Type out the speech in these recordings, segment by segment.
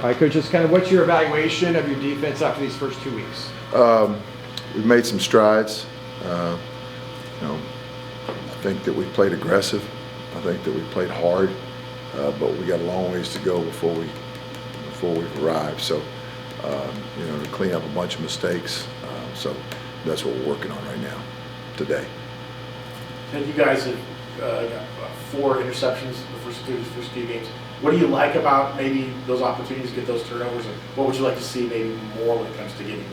All right, Coach, just kind of what's your evaluation of your defense after these first 2 weeks? We've made some strides. I think that we played aggressive. I think that we played hard, but we got a long ways to go before we've arrived. So, to clean up a bunch of mistakes. So that's what we're working on right now, today. And you guys have got 4 interceptions the first two games. What do you like about maybe those opportunities to get those turnovers, and what would you like to see maybe more when it comes to getting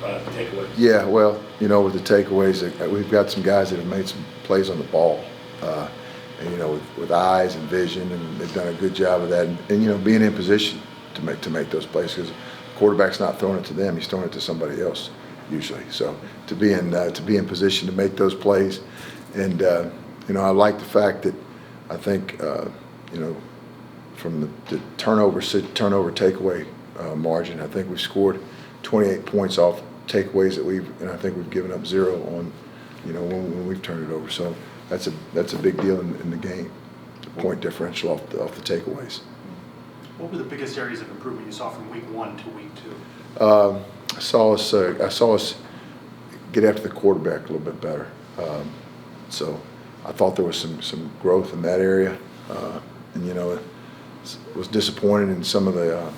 takeaways? Yeah, well, with the takeaways, we've got some guys that have made some plays on the ball, and with eyes and vision, and they've done a good job of that. And being in position to make those plays, because the quarterback's not throwing it to them; he's throwing it to somebody else usually. So to be in position to make those plays, and I like the fact that I think from the turnover takeaway margin, I think we've scored 28 points off takeaways and I think we've given up 0 on when we've turned it over. So that's a big deal in the game, the point differential off the takeaways. What were the biggest areas of improvement you saw from week 1 to week 2? I saw us get after the quarterback a little bit better. So I thought there was some growth in that area, and it was disappointed in some of the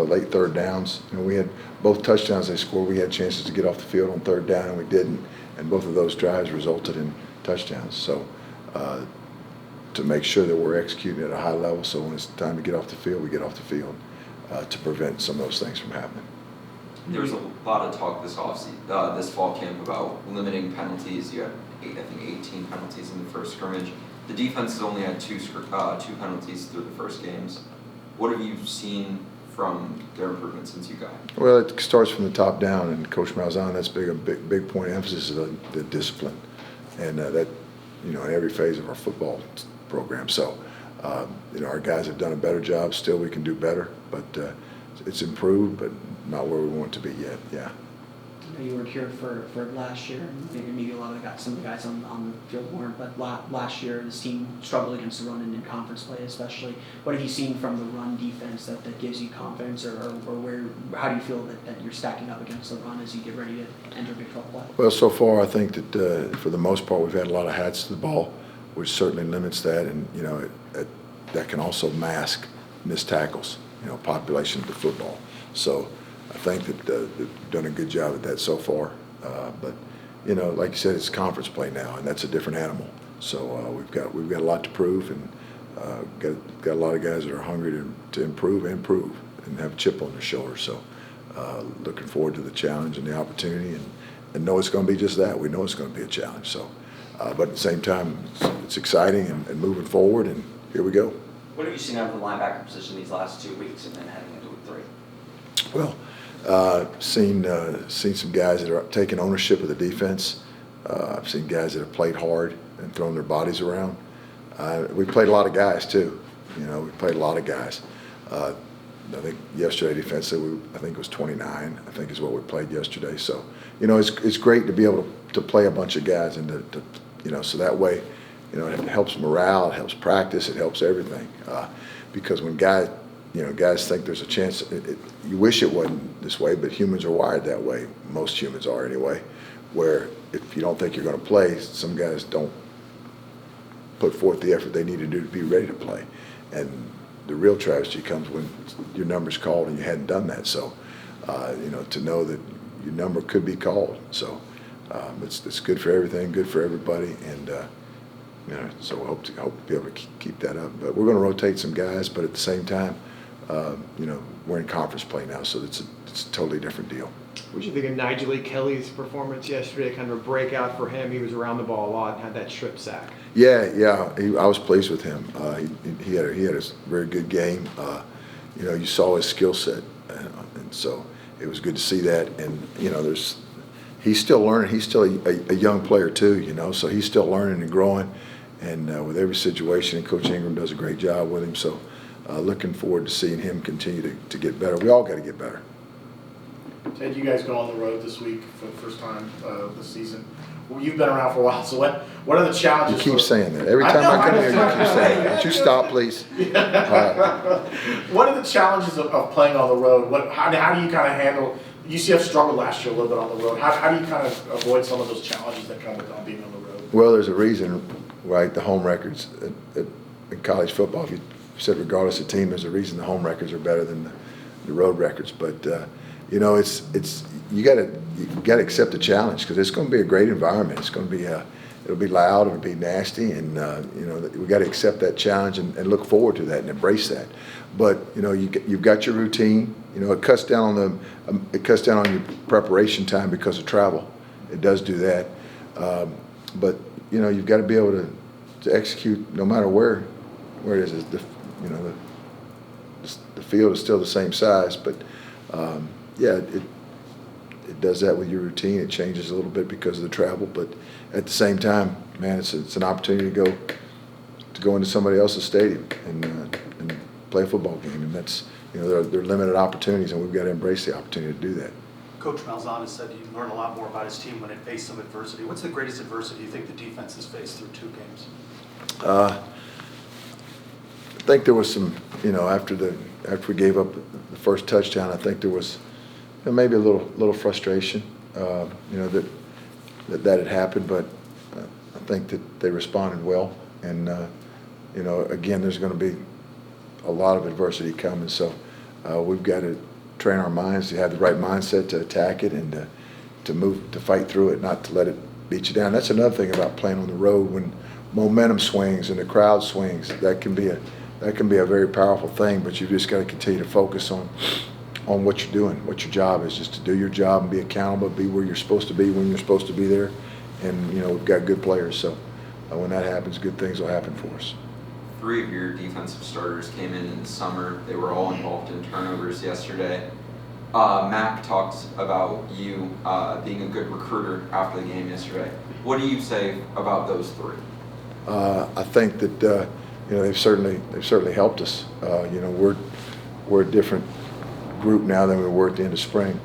late third downs. We had both touchdowns they scored. We had chances to get off the field on third down, and we didn't. And both of those drives resulted in touchdowns. So to make sure that we're executing at a high level, so when it's time to get off the field, we get off the field to prevent some of those things from happening. There was a lot of talk this fall camp about limiting penalties. You had 18 penalties in the first scrimmage. The defense has only had two penalties through the first games. What have you seen from their improvement since you got? Well, it starts from the top down, and Coach Malzahn, that's a big point of emphasis is the discipline, and that in every phase of our football program. So our guys have done a better job. Still, we can do better, but it's improved, but not where we want it to be yet. Yeah. You weren't here for last year, and maybe a lot of some of the guys on the field weren't, but last year this team struggled against the run in conference play especially. What have you seen from the run defense that gives you confidence, or how do you feel that you're stacking up against the run as you get ready to enter Big 12 play? Well, so far I think that for the most part we've had a lot of hats to the ball, which certainly limits that, and that can also mask missed tackles, population of the football. So I think that they've done a good job at that so far. But like you said, it's conference play now, and that's a different animal. So we've got a lot to prove, and got a lot of guys that are hungry to improve and have a chip on their shoulder. So looking forward to the challenge and the opportunity, and know it's going to be just that. We know it's going to be a challenge. So, but at the same time, it's exciting and moving forward, and here we go. What have you seen out of the linebacker position these last 2 weeks and then heading into week 3? Well, seen some guys that are taking ownership of the defense. I've seen guys that have played hard and thrown their bodies around. We played a lot of guys too. We played a lot of guys. I think yesterday defensively, I think it was 29. I think is what we played yesterday. So it's great to be able to play a bunch of guys and to so that way it helps morale, it helps practice, it helps everything. Because when guys think there's a chance. You wish it wasn't this way, but humans are wired that way. Most humans are anyway, where if you don't think you're going to play, some guys don't put forth the effort they need to do to be ready to play. And the real travesty comes when your number's called and you hadn't done that. So, to know that your number could be called. So it's good for everything, good for everybody, and so we hope to be able to keep that up. But we're going to rotate some guys, but at the same time, we're in conference play now, so it's a totally different deal. What did you think of Nigel Kelly's performance yesterday? Kind of a breakout for him. He was around the ball a lot and had that strip sack. Yeah. I was pleased with him. He had a very good game. You saw his skill set, and so it was good to see that. And he's still learning. He's still a young player too. So he's still learning and growing. And with every situation, and Coach Ingram does a great job with him. So looking forward to seeing him continue to get better. We all got to get better. Ted, you guys go on the road this week for the first time this season. you've been around for a while. So what are the You challenges? keep for- saying that. Every time I come here, you keep saying that. Would you stop, please? All right. What are the challenges of playing on the road? How do you kind of handle? UCF struggled last year a little bit on the road. How do you kind of avoid some of those challenges that come with being on the road? Well, there's a reason, right? The home records in college football, if you said regardless of team, there's a reason the home records are better than the road records. But you know, you got to accept the challenge because it's going to be a great environment. It's going to be it'll be loud, it'll be nasty, and you know, we got to accept that challenge and look forward to that and embrace that. But you know, you've got your routine. You know, it cuts down on your preparation time because of travel. It does do that. But you know, you've got to be able to execute no matter where it is. You know, the field is still the same size, but yeah, it does that with your routine. It changes a little bit because of the travel, but at the same time, man, it's an opportunity to go into somebody else's stadium and play a football game, and that's, you know, there are limited opportunities, and we've got to embrace the opportunity to do that. Coach Malzahn has said you learn a lot more about his team when it faced some adversity. What's the greatest adversity you think the defense has faced through 2 games? I think there was some, you know, after we gave up the first touchdown, I think there was maybe a little frustration, you know, that had happened, but I think that they responded well, and you know, again, there's going to be a lot of adversity coming, so we've got to train our minds to have the right mindset to attack it and to fight through it, not to let it beat you down. That's another thing about playing on the road. When momentum swings and the crowd swings, that can be a very powerful thing, but you've just got to continue to focus on what you're doing, what your job is, just to do your job and be accountable, be where you're supposed to be when you're supposed to be there. And you know, we've got good players, so when that happens, good things will happen for us. 3 of your defensive starters came in the summer. They were all involved in turnovers yesterday. Mac talked about you being a good recruiter after the game yesterday. What do you say about those 3? I think that you know, they've certainly helped us. You know, we're a different group now than we were at the end of spring,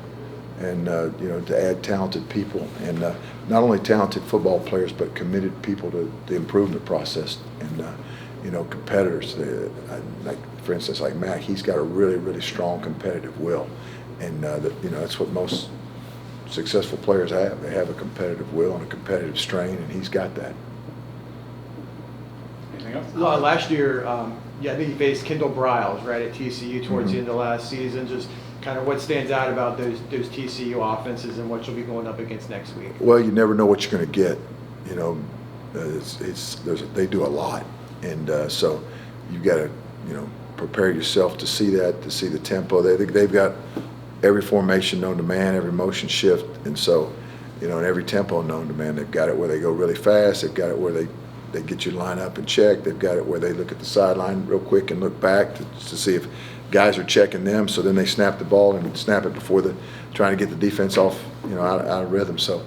and you know, to add talented people, and not only talented football players, but committed people to the improvement process, and you know, competitors. Like for instance, like Mac, he's got a really strong competitive will, and you know, that's what most successful players have. They have a competitive will and a competitive strain, and he's got that. Anything else? Well, last year, yeah, I think you faced Kendall Briles, right, at TCU towards the end of last season. Just kind of what stands out about those TCU offenses and what you'll be going up against next week? Well, you never know what you're going to get. You know, they do a lot, and so you've got to, you know, prepare yourself to see that, to see the tempo. They've got every formation known to man, every motion shift, and so, you know, in every tempo known to man, they've got it where they go really fast. They've got it where they get you line up and check. They've got it where they look at the sideline real quick and look back to see if guys are checking them. So then they snap the ball and snap it before trying to get the defense off, you know, out of rhythm. So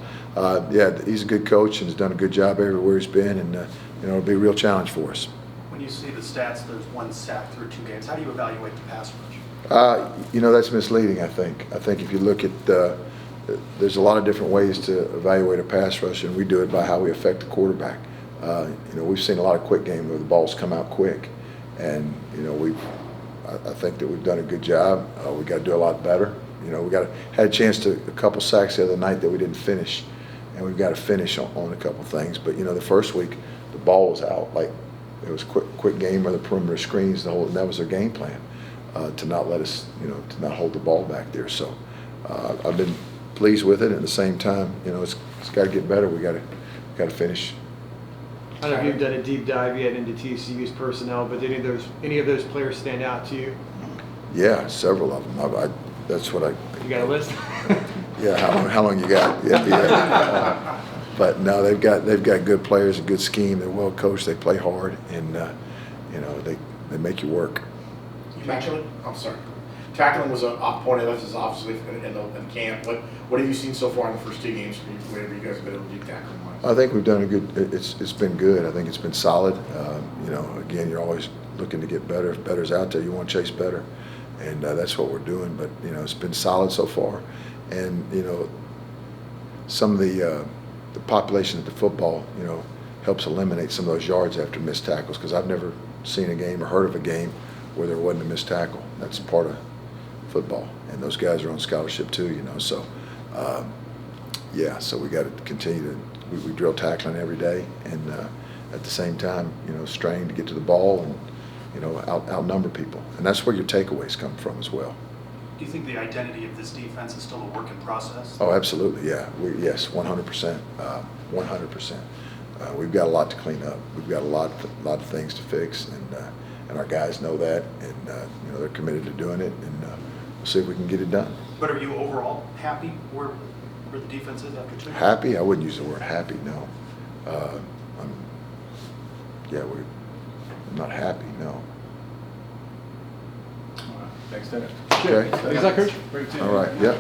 yeah, he's a good coach and has done a good job everywhere he's been, and you know, it'll be a real challenge for us. When you see the stats, there's 1 sack through 2 games. How do you evaluate the pass rush? You know, that's misleading, I think. I think if you look at, there's a lot of different ways to evaluate a pass rush, and we do it by how we affect the quarterback. You know, we've seen a lot of quick game where the balls come out quick, and you know, I think that we've done a good job. We got to do a lot better. You know, had a chance to a couple sacks the other night that we didn't finish, and we've got to finish on a couple things. But you know, the first week the ball was out, like it was quick game or the perimeter screens. And that was their game plan, to not let us, you know, to not hold the ball back there. So I've been pleased with it. At the same time, you know, it's got to get better. We got to finish. I don't know if you've done a deep dive yet into TCU's personnel, but did any of those players stand out to you? Yeah, several of them. That's what I. You got a list? Yeah, how long you got? Yeah. But no, they've got good players, a good scheme. They're well coached. They play hard, and you know, they make you work. Tackling? I'm sorry. Tackling was a point of emphasis, obviously, in camp. What have you seen so far in the first 2 games? Whenever you guys have been able to do tackling wise? I think we've done a good. It's been good. I think it's been solid. You know, again, you're always looking to get better. If better's out there, you want to chase better, and that's what we're doing. But you know, it's been solid so far, and you know, some of the the population of the football, helps eliminate some of those yards after missed tackles, because I've never seen a game or heard of a game where there wasn't a missed tackle. That's part of football, and those guys are on scholarship too, so yeah, so we got to continue to we drill tackling every day, and at the same time, strain to get to the ball and outnumber people, and that's where your takeaways come from as well. Do you think the identity of this defense is still a work in process? Oh, absolutely, yeah. Yes, 100%, 100%. We've got a lot to clean up. We've got a lot of things to fix, and our guys know that, and they're committed to doing it, and we'll see if we can get it done. But are you overall happy where the defense is after 2 years? Happy? I wouldn't use the word happy. No. We're not happy. No. Thanks, Dennis. Okay. Thanks, Coach. All right. Yep.